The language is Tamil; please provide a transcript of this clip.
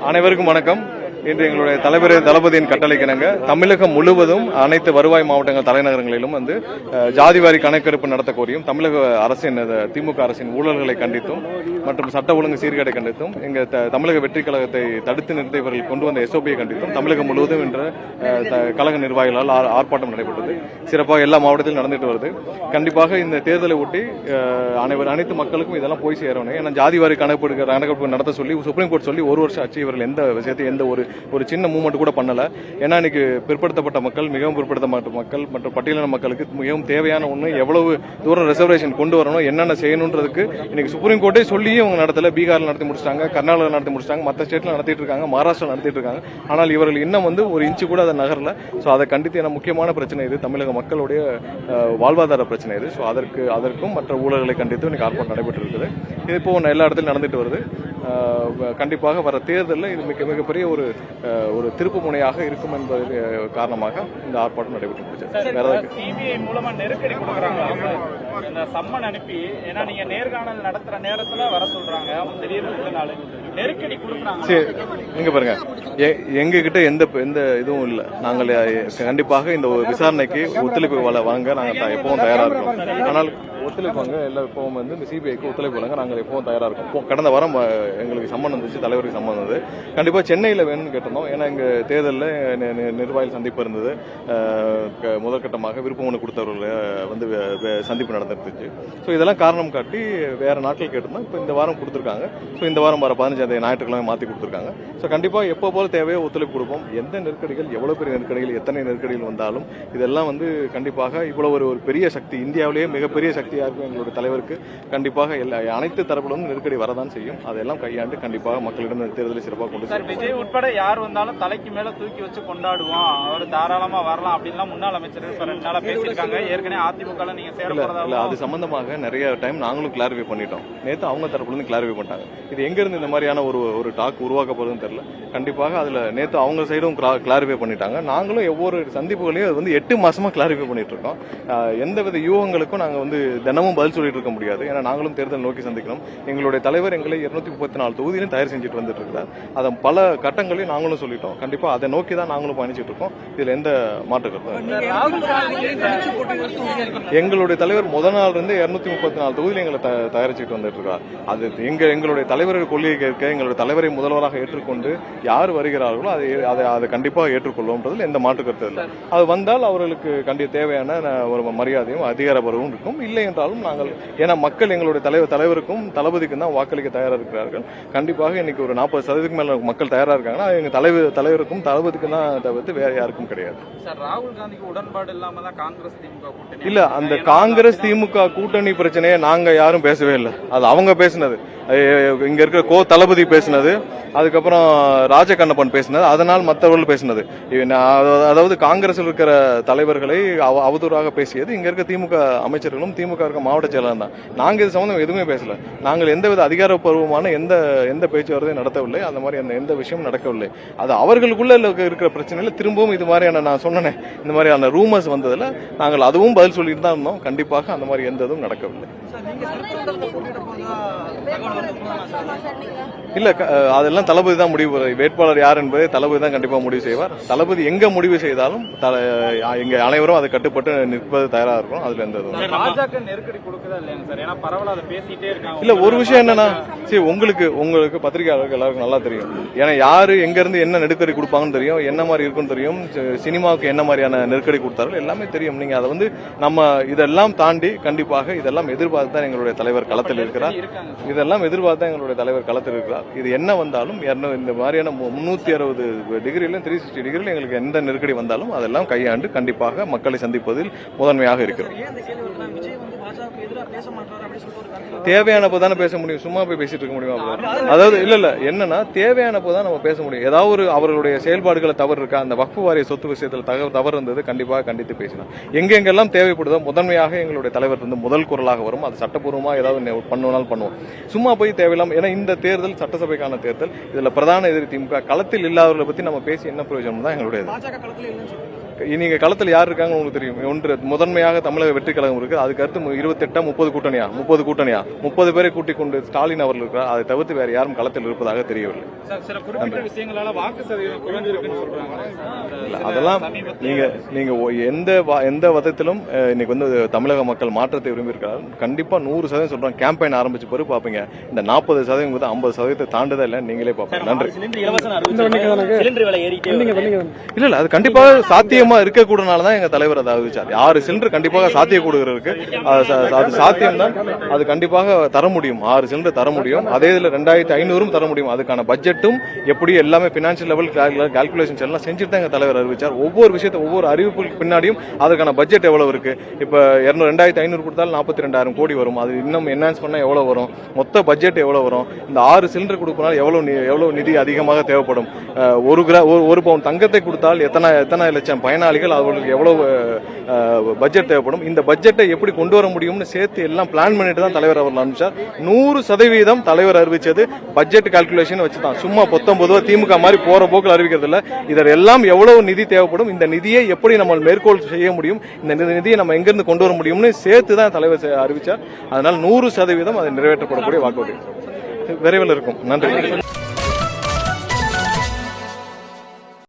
அனைவருக்கும் வணக்கம். இன்று எங்களுடைய தலைவர் தளபதியின் கட்டளைக்கிணங்க தமிழகம் முழுவதும் அனைத்து வருவாய் மாவட்டங்கள் தலைநகரங்களிலும் ஜாதிவாரி கணக்கெடுப்பு நடத்த கோரியும் தமிழக அரசின் திமுக அரசின் ஊழல்களை கண்டித்தும் மற்றும் சட்ட ஒழுங்கு சீர்கேடை கண்டித்தும் எங்க தமிழக வெற்றி கழகத்தை தடுத்து நிறுத்தியவர்கள் கொண்டு வந்த எஸ்ஓபியை கண்டித்தும் தமிழகம் முழுவதும் என்ற கழக நிர்வாகிகளால் ஆர்ப்பாட்டம் நடைபெற்றது. சிறப்பாக எல்லா மாவட்டத்திலும் நடந்துட்டு வருது. கண்டிப்பாக இந்த தேர்தலை ஒட்டி அனைத்து மக்களுக்கும் இதெல்லாம் போய் சேரணும். ஏன்னா ஜாதிவாரி கணக்கெடுப்பு நடத்த சொல்லி சுப்ரீம் கோர்ட் சொல்லி ஒரு வருஷம் ஆச்சு. இவர்கள் எந்த விஷயத்தை எந்த ஒரு சின்ன மூவ்மெண்ட் கூட பண்ணல. ஏன்னா இன்னைக்கு பிற்படுத்தப்பட்ட மக்கள், மிகவும் பிற்படுத்தப்பட்ட மக்கள் மற்றும் பட்டியலின மக்களுக்கு மிகவும் தேவையான ஒன்று எவ்வளவு தூரம் ரிசர்வேஷன் கொண்டு வரணும், என்னென்ன செய்யணுன்றதுக்கு இன்னைக்கு சுப்ரீம் கோர்ட்டே சொல்லியும் அவங்க நடத்தல. பீகார்ல நடத்தி முடிச்சிட்டாங்க, கர்நாடகா நடத்தி முடிச்சிட்டாங்க, மற்ற ஸ்டேட்ல நடத்திட்டு இருக்காங்க, மகாராஷ்டிரா நடத்திட்டு இருக்காங்க. ஆனால் இவர்கள் இன்னும் ஒரு இன்ச்சு கூட அதை நகரல. ஸோ அதை கண்டித்து ஏன்னா முக்கியமான பிரச்சனை இது, தமிழக மக்களுடைய வாழ்வாதார பிரச்சனை இது. ஸோ அதற்கும் மற்ற ஊழல்களை கண்டித்து இன்னைக்கு ஆர்ப்பாட்டம் நடைபெற்று இருக்குது. இது இப்போ எல்லா இடத்துலையும் நடந்துட்டு வருது. கண்டிப்பாக வர தேர்தலில் இது மிகப்பெரிய ஒரு திருப்பு முனையாக இருக்கும் என்பது காரணமாக இந்த ஆர்ப்பாட்டம் நடைபெற்று முடிச்சது. சிபிஐ மூலமா நெருக்கடி கொடுக்குறாங்க, இந்த சம்மன் அனுப்பி, ஏன்னா நீங்க நேர்காணல் நடத்துற நேரத்துல வர சொல்றாங்க, அவங்க திடீர்னு நெருக்கடி கொடுக்குறாங்க. சரி, இங்க பாருங்க, எங்க கிட்ட எந்த இதுவும் இல்லை. நாங்கள் கண்டிப்பாக இந்த விசாரணைக்கு ஒத்துழைப்பு வழங்க நாங்கள் எப்பவும் தயாரா இருக்கோம். ஆனால் ஒத்துழைப்பு எல்லாம் எப்பவும் இந்த சிபிஐக்கு ஒத்துழைப்பு வழங்க நாங்கள் எப்பவும் தயாரா இருக்கோம். கடந்த வாரம் எங்களுக்கு சம்மன் வந்துச்சு, தலைவருக்கு சம்மன் வந்தது. கண்டிப்பா சென்னையில் வேணும்னு கேட்டிருந்தோம். ஏன்னா இங்க தேர்தலில் நிர்வாகிகள் சந்திப்பு இருந்தது. முதற்கட்டமாக விருப்ப மனு கொடுத்தவர்கள் சந்திப்பு நடந்துருச்சு. ஸோ இதெல்லாம் காரணம் காட்டி வேற நாட்கள் கேட்டிருந்தோம். இப்போ இந்த வாரம் கொடுத்துருக்காங்க. ஸோ இந்த வாரம் வர 15 ஞாயிற்றுக்கிழமை மாற்றி கொடுத்துருக்காங்க. ஸோ கண்டிப்பா எப்போ போல தேவையோ ஒத்துழைப்பு கொடுப்போம். எந்த நெருக்கடிகள், எவ்வளவு பெரிய நெருக்கடிகள், எத்தனை நெருக்கடிகள் வந்தாலும் இதெல்லாம் கண்டிப்பாக இவ்வளவு ஒரு பெரிய சக்தி, இந்தியாவிலேயே மிகப்பெரிய சக்தியாக இருக்கும் எங்களுடைய தலைவருக்கு கண்டிப்பாக அனைத்து தரப்பிலும் நெருக்கடி வரதான் செய்யும். அதெல்லாம் கையாண்டு கண்டிப்பாக மக்களிடம் தேர்தலை சிறப்பாக கொண்டு சார், விஜய் உட்பட யார் வந்தாலும் தலைக்கு மேல தூக்கி வச்சு கொண்டாடுவோம், அவர் தாராளமா வரலாம் அப்படின்லாம் முன்னாள் அமைச்சர் 2 நாளா பேசியிருக்காங்க. ஏற்கனவே அதிமுக நீங்க சேரல, அது சம்பந்தமாக நிறைய டைம் நாங்களும் கிளாரிஃபை பண்ணிட்டோம். நேற்று அவங்க தரப்புல இருந்து கிளாரிஃபை பண்ணிட்டாங்க. இது எங்க இருந்து இந்த மாதிரியான ஒரு டாக் உருவாக்க போறதுன்னு தெரியல. கண்டிப்பாக அதுல நேற்று அவங்க சைடும் கிளாரிஃபை பண்ணிட்டாங்க. நாங்களும் ஒவ்வொரு சந்திப்புகளையும் 8 மாசமா கிளாரிஃபை பண்ணிட்டு இருக்கோம். எந்தவித யூகங்களுக்கும் நாங்க தினமும் பதில் சொல்லிட்டு இருக்க முடியாது. ஏன்னா நாங்களும் தேர்தல் நோக்கி சந்திக்கணும். எங்களுடைய தலைவர் எங்களை 234 தொகுதியிலும் தயார் செஞ்சுட்டு வந்துட்டு இருக்கிறார். அதை பல கட்டங்களையும் நாங்களும் சொல்லிட்டோம். கண்டிப்பா அதை நோக்கி தான் நாங்களும் பயணிச்சுட்டு இருக்கோம். இதுல எந்த மாற்று கருத்தும். எங்களுடைய தலைவர் முதல் நாள் இருந்து 234 தொகுதியில் எங்களை தயாரிச்சுட்டு வந்துட்டு இருக்கார். அது எங்களுடைய தலைவர்கள் கொள்கையை கேட்க, எங்களுடைய தலைவரை முதல்வராக ஏற்றுக்கொண்டு யார் வருகிறார்களோ அதை கண்டிப்பாக ஏற்றுக்கொள்வோம்ன்றதில் எந்த மாற்று கருத்து இல்லை. அது வந்தால் அவர்களுக்கு தேவையான ஒரு மரியாதையும் அதிகாரபூர்வமும் இருக்கும். இல்லை என்றாலும் நாங்கள், ஏன்னா மக்கள் எங்களுடைய தலைவருக்கும் தளபதிக்கும் தான் வாக்களிக்க தயாரா இருக்கிறார்கள். கண்டிப்பாக இன்னைக்கு ஒரு 40% மேல மக்கள் தயாரா இருக்காங்கன்னா எங்க தலைவருக்கும் தளபதிக்கும் தான் தவிர்த்து வேற யாருக்கும் கிடையாது. ராகுல் காந்திக்கு உடன்பாடு இல்லாம தான் காங்கிரஸ் திமுக கூட்டணி இல்ல. அந்த காங்கிரஸ் திமுக கூட்டணி பிரச்சனையை நாங்க யாரும் பேசவே இல்லை. அது அவங்க பேசினது. இங்க இருக்கிற தளபதி பேசினது, அதுக்கப்புறம் ராஜகண்ணப்பன் பேசினது, அதனால் மற்றவர்கள் பேசினது. அதாவது காங்கிரஸில் இருக்கிற தலைவர்களை அவதூறாக பேசியது இங்க இருக்க திமுக அமைச்சர்களும் திமுக இருக்க மாவட்ட செயலாளர் தான். நாங்க இது சம்பந்தம் எதுவுமே பேசல. நாங்கள் எந்தவித அதிகாரப்பூர்வமான எந்த பேச்சுவார்த்தையும் நடத்தவில்லை. அந்த மாதிரி எந்த விஷயமும் நடக்கவில்லை. அது அவர்களுக்குள்ள இருக்கிற பிரச்சனையில திரும்பவும் இது மாதிரியான, நான் சொன்னேன், இந்த மாதிரியான ரூமர்ஸ் வந்ததுல நாங்கள் அதுவும் பதில் சொல்லிட்டு தான் இருந்தோம். கண்டிப்பாக அந்த மாதிரி எந்த இதுவும் நடக்கவில்லை. இல்ல, அதெல்லாம் தளபதி தான் முடிவு. வேட்பாளர் யார் என்பதை தளபதி தான் கண்டிப்பா முடிவு செய்வார். தளபதி எங்க முடிவு செய்தாலும் எங்க அனைவரும் அதை கட்டுப்பட்டு நிற்பது தயாரா இருக்கும். அதுல எந்த பாஜக நெருக்கடி கொடுக்குதா இல்லையா சார்? ஏன்னா பரவலா அதை பேசிட்டே இருக்காங்க. இல்ல, ஒரு விஷயம் என்னன்னா, சரி, உங்களுக்கு பத்திரிகையாளர்கள் எல்லாருக்கும் நல்லா தெரியும். ஏன்னா யாரு எங்க இருந்து என்ன நெருக்கடி கொடுப்பாங்கன்னு தெரியும், என்ன மாதிரி இருக்குன்னு தெரியும், சினிமாவுக்கு என்ன மாதிரியான நெருக்கடி கொடுத்தார்கள் எல்லாமே தெரியும். நீங்க அதை நம்ம இதெல்லாம் தாண்டி கண்டிப்பாக இதெல்லாம் எதிர்பார்த்து தான் எங்களுடைய தலைவர் களத்தில் இருக்கிறார். இதெல்லாம் எதிர்பார்த்து தான் எங்களுடைய தலைவர் களத்தில் இருக்கிறார். இது என்ன வந்தாலும் இந்த மாதிரியான 360 டிகிரியில 360 டிகிரியில் எங்களுக்கு எந்த நெருக்கடி வந்தாலும் அதெல்லாம் கையாண்டு கண்டிப்பாக மக்களை சந்திப்பதில் முதன்மையாக இருக்கிறோம். தேவையானப்போதானே பேச முடியும், சும்மா போய் பேசிட்டு இருக்க முடியும். அதாவது இல்ல என்னன்னா, தேவையானப்போதான் நம்ம பேச முடியும். ஏதாவது அவர்களுடைய செயல்பாடுகளை தவறு இருக்கா, அந்த வக்ஃபு வாரிய சொத்து விஷயத்தில் தவறு இருந்தது, கண்டிப்பாக கண்டித்து பேசலாம். எங்கெங்கெல்லாம் தேவைப்படுதோ முதன்மையாக எங்களுடைய தலைவர் முதல் குரலாக வரும். அது சட்டப்பூர்வமா ஏதாவது பண்ணுவோம் பண்ணுவோம். சும்மா போய் தேவையில்லாம, ஏன்னா இந்த தேர்தல் சட்டசபைக்கான தேர்தல், இதுல பிரதான எதிரி திமுக. களத்தில் இல்லாதவர்களை பத்தி நம்ம பேசி என்ன பிரயோஜனம் தான் எங்களுடைய. நீங்க களத்தில் யார் இருக்காங்க உங்களுக்கு தெரியும். ஒன்று முதன்மையாக தமிழக வெற்றி கழகம் இருக்கு. அதுக்கு அடுத்து 28 30 கூட்டணியா 30 பேரை கூட்டிக் கொண்டு ஸ்டாலின் அவர்கள் இருக்கிறார். அதை தவிர்த்து வேற யாரும் களத்தில் இருப்பதாக தெரியவில்லை. சில குறிப்பிட்ட விஷயங்களால வாக்கு சதவீதம் குறைஞ்சிருக்குன்னு சொல்றாங்க. அதெல்லாம் நீங்க எந்த விதத்திலும் இன்னைக்கு வந்து தமிழக மக்கள் மாற்றத்தை விரும்பியிருக்கிறார். கண்டிப்பா 100% சொல்றாங்க. கேம்பெயின் ஆரம்பிச்ச பிறகு பாப்பீங்க இந்த 40% 50% தாண்டதா இல்ல நீங்களே பாப்பீங்க. நன்றி. இல்ல அது கண்டிப்பாக சாத்தியமா இருக்கக்கூடனாலதான் எங்க தலைவர் அதை அறிவிச்சார். 6 சிலிண்டர் கண்டிப்பாக சாத்தியக்கூடுகிறது இருக்கு. அது சாத்தியம் தான். அது கண்டிப்பாக தர முடியும். 6 சிலிண்டர் தர முடியும். அதே இதுல 2500 தர முடியும். அதுக்கான பட்ஜெட்டும் எப்படி எல்லாமே பினான்சியல் லெவல் கால்குலேஷன்ஸ் எல்லாம் செஞ்சுட்டு தான் எங்க தலைவர் அறிவிச்சார். ஒவ்வொரு விஷயத்தை ஒவ்வொரு அறிவிப்புக்கு பின்னாடியும் அதற்கான பட்ஜெட் எவ்வளவு இருக்கு. இப்ப 2500 கொடுத்தாலும் 42,000 கோடி வரும். அது இன்னும் என்ஹான்ஸ் பண்ணா எவ்வளவு வரும், மொத்த பட்ஜெட் எவ்வளவு வரும், இந்த 6 சிலிண்டர் கொடுக்கணும் எவ்வளவு நிதி அதிகமாக தேவைப்படும், ஒரு பவுன் தங்கத்தை கொடுத்தால் எத்தனை லட்சம் பயனாளிகள், அவர்களுக்கு எவ்வளவு பட்ஜெட் தேவைப்படும், இந்த பட்ஜெட்டை எப்படி கொண்டு வர முடியும்னு சேர்த்து எல்லாம் பிளான் பண்ணிட்டு தான் தலைவர் அவர்கள் அறிவிச்சார். 100% தலைவர் அறிவிச்சது பட்ஜெட் கால்குலேஷன் வச்சுதான். சும்மா 19 திமுக மாதிரி போற போக்கில் அறிவிக்கிறது இல்ல. இதெல்லாம் எவ்வளவு நிதி தேவைப்படும், இந்த நிதியை எப்படி நம்ம மேற்கோள் செய்ய முடியும், இந்த நிதியை நம்ம எங்கிருந்து கொண்டு வர முடியும்னு சேர்த்து தான் தலைவர் அறிவிச்சார். அதனால 100% அது நிறைவேற்றப்படக்கூடிய வாக்குறுதி விரைவில் இருக்கும். நன்றி.